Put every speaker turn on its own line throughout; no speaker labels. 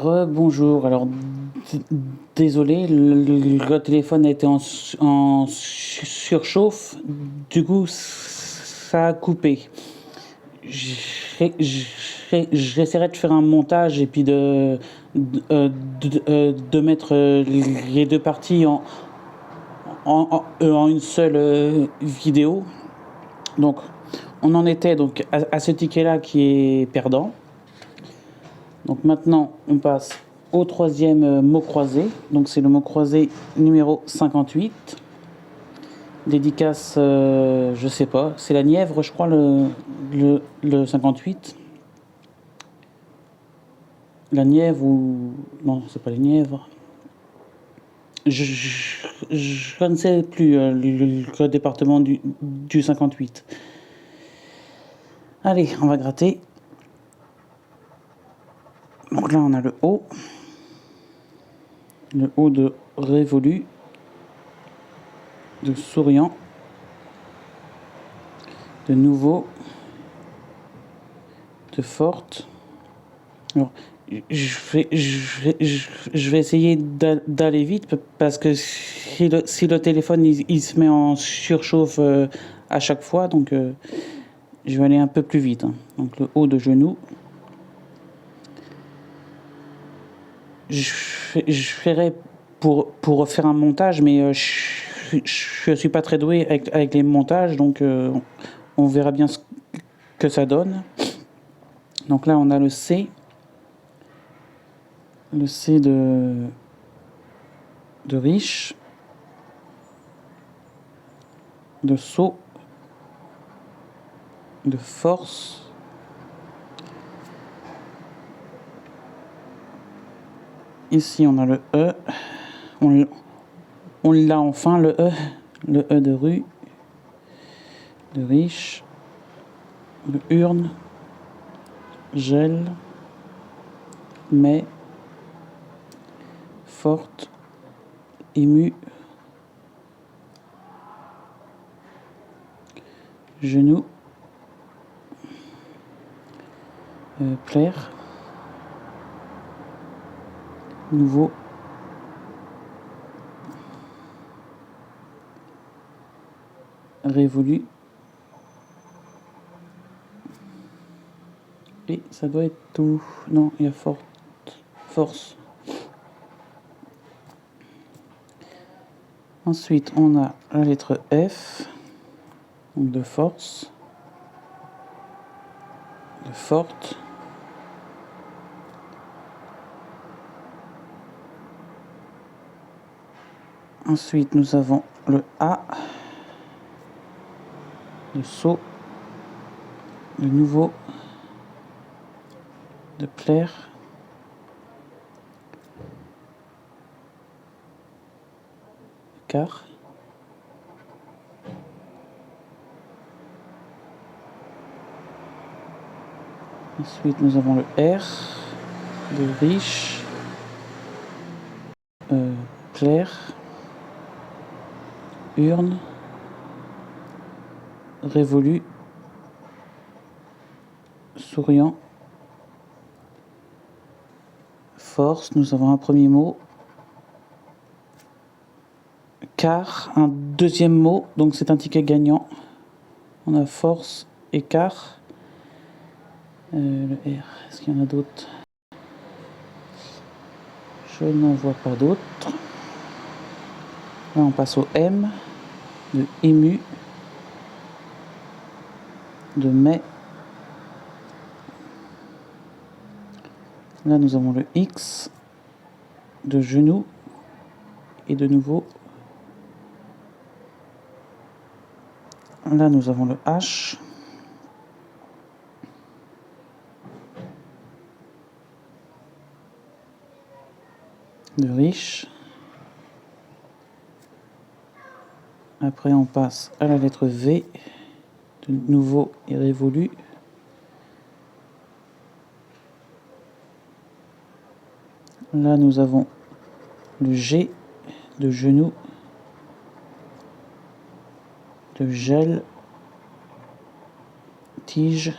Rebonjour. Alors, désolé, le téléphone a été en surchauffe. Du coup, ça a coupé. J'essaierai de faire un montage et puis de mettre les deux parties en une seule vidéo. Donc, on en était donc à ce ticket-là qui est perdant. Donc maintenant, on passe au troisième mot croisé. Donc c'est le mot croisé numéro 58. Dédicace, je sais pas. C'est la Nièvre, je crois, le 58. La Nièvre ou... Non, c'est pas les Nièvres. Je ne sais plus le département du 58. Allez, on va gratter. Donc là, on a le O. Le O de révolu. De souriant. De nouveau. De forte. Alors, je vais essayer d'aller vite parce que si le téléphone il se met en surchauffe à chaque fois, donc je vais aller un peu plus vite. Hein. Donc le haut de genou. Je ferai pour faire un montage, mais je suis pas très doué avec les montages, donc on verra bien ce que ça donne. Donc là, on a le C. Le C de riche. De saut. De force. Ici, on a le E. On l'a enfin, le E. Le E de rue. De riche. De urne. Gel. Mais. Forte. Ému. Genou. Plaire. Nouveau. Révolu. Et ça doit être tout. Non, il y a force. Ensuite, on a la lettre F. Donc de force. De forte. Ensuite, nous avons le A. De saut. De nouveau. De plaire. Car. Ensuite, nous avons le R. De riche. Plaire. Urne. Révolu. Souriant. Force, nous avons un premier mot. Quart, un deuxième mot, donc c'est un ticket gagnant. On a force et quart. Le R, est-ce qu'il y en a d'autres? Je n'en vois pas d'autres. Là, on passe au M, de ému, de mai. Là, nous avons le X, de genou, et de nouveau. Là, nous avons le H, de riche. Après, on passe à la lettre V, de nouveau et révolu. Là, nous avons le G, de genou, de gel, tige,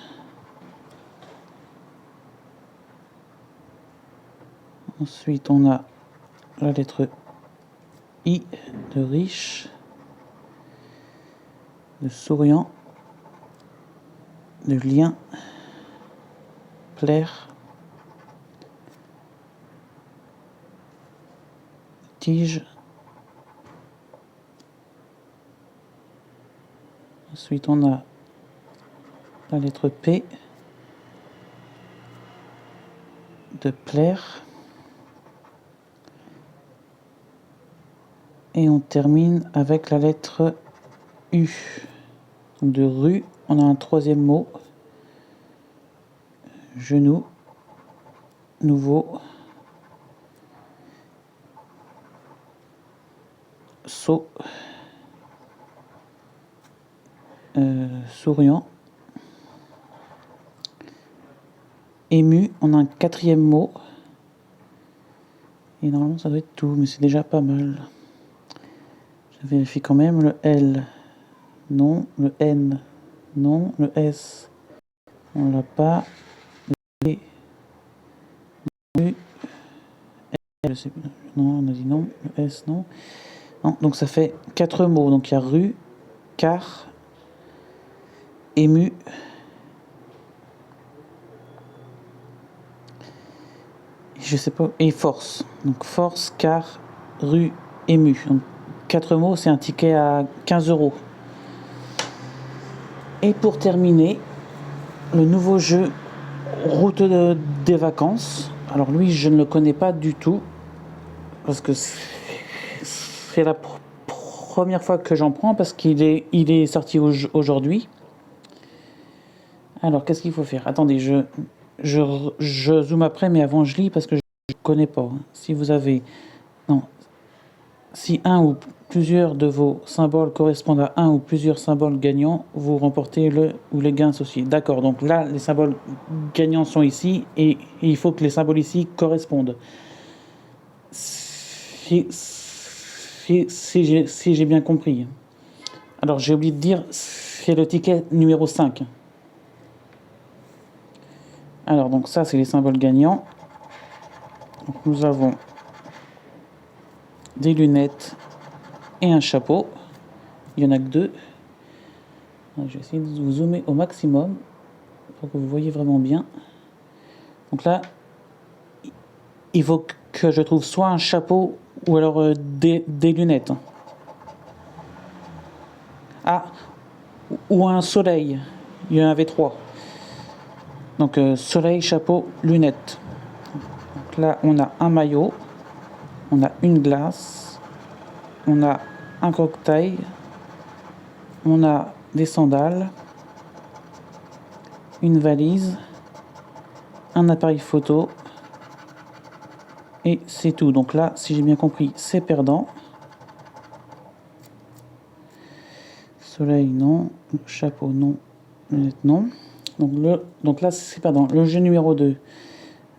Ensuite, on a la lettre I de riche, de souriant, de lien, plaire, tige. Ensuite, on a la lettre P de plaire. Et on termine avec la lettre U. Donc de rue, on a un troisième mot. Genou, nouveau, saut, souriant, ému, on a un quatrième mot. Et normalement ça doit être tout, mais c'est déjà pas mal. Je vérifie quand même. Le L, non. Le N, non. Le S, on l'a pas. Le B, U, L, non, on a dit non. Le S, non. Non, donc ça fait 4 mots. Donc il y a rue, car, ému, je sais pas, et force. Donc force, car, rue, ému. Donc 4 mots, c'est un ticket à 15 euros. Et pour terminer, le nouveau jeu Route des vacances. Alors lui, je ne le connais pas du tout, parce que c'est la première fois que j'en prends, parce qu'il est sorti aujourd'hui. Alors, qu'est-ce qu'il faut faire? Attendez, je zoome après, mais avant je lis, parce que je ne connais pas. Si vous avez... Non. Si un ou plusieurs de vos symboles correspondent à un ou plusieurs symboles gagnants, vous remportez le ou les gains associés. D'accord, donc là, les symboles gagnants sont ici, et il faut que les symboles ici correspondent. Si j'ai bien compris. Alors, j'ai oublié de dire, c'est le ticket numéro 5. Alors, donc ça, c'est les symboles gagnants. Donc, nous avons des lunettes et un chapeau. Il n'y en a que 2. Alors, je vais essayer de vous zoomer au maximum pour que vous voyez vraiment bien. Donc là, il faut que je trouve soit un chapeau ou alors des lunettes. Ah, ou un soleil. Il y en avait 3. Donc soleil, chapeau, lunettes. Donc là, on a un maillot, on a une glace, on a un cocktail, on a des sandales, une valise, un appareil photo, et c'est tout. Donc là, si j'ai bien compris, c'est perdant. Soleil, non. Chapeau, non. Lunettes, non. Donc là, c'est perdant. Le jeu numéro 2.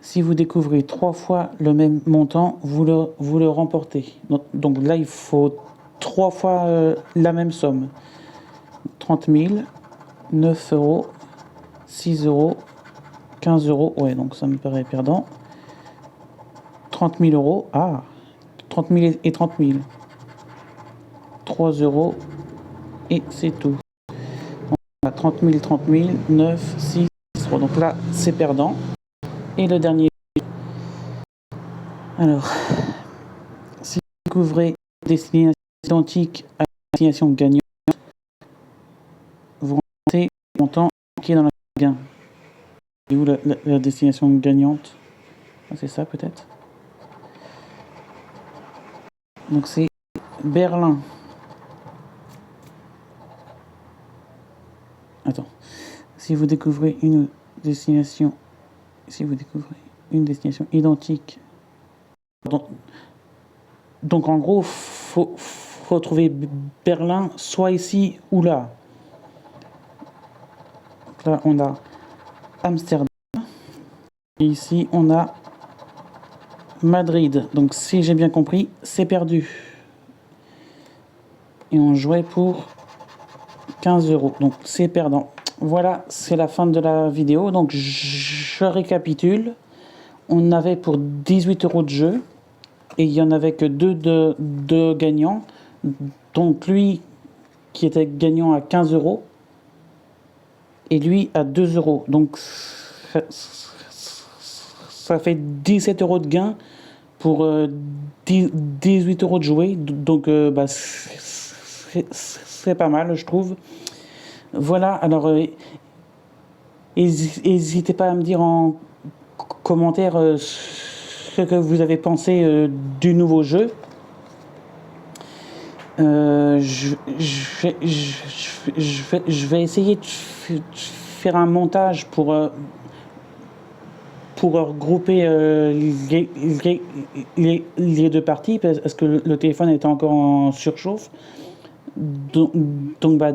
Si vous découvrez 3 fois le même montant, vous le remportez. Donc là, il faut 3 fois la même somme. 30 000, 9 euros, 6 euros, 15 euros. Ouais, donc ça me paraît perdant. 30 000 euros. Ah, 30 000 et 30 000. 3 euros. Et c'est tout. On a 30 000, 30 000, 9, 6, 3. Donc là, c'est perdant. Et le dernier. Alors, si vous découvrez une destination identique à la destination gagnante, vous rentrez le montant qui est dans la gain. Et où la destination gagnante? Ah, c'est ça peut-être. Donc c'est Berlin. Attends. Si vous découvrez une destination identique. Donc en gros, faut trouver Berlin soit ici ou là. Donc là, on a Amsterdam. Et ici, on a Madrid. Donc si j'ai bien compris, c'est perdu. Et on jouait pour 15 euros. Donc c'est perdant. Voilà, c'est la fin de la vidéo. Donc je récapitule. on avait pour 18 € de jeu. Et il n'y en avait que deux gagnants. Donc lui, qui était gagnant à 15 € et lui à 2 €. Donc ça fait 17 € de gain pour 18 € de jouer. Donc bah, c'est pas mal, je trouve. Voilà, alors n'hésitez pas à me dire en commentaire ce que vous avez pensé du nouveau jeu. Je vais essayer de faire un montage pour regrouper les deux parties parce que le téléphone était encore en surchauffe. Donc bah,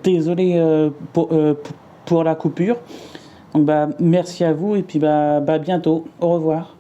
désolé pour la coupure. Donc bah, merci à vous et puis bah bientôt. Au revoir.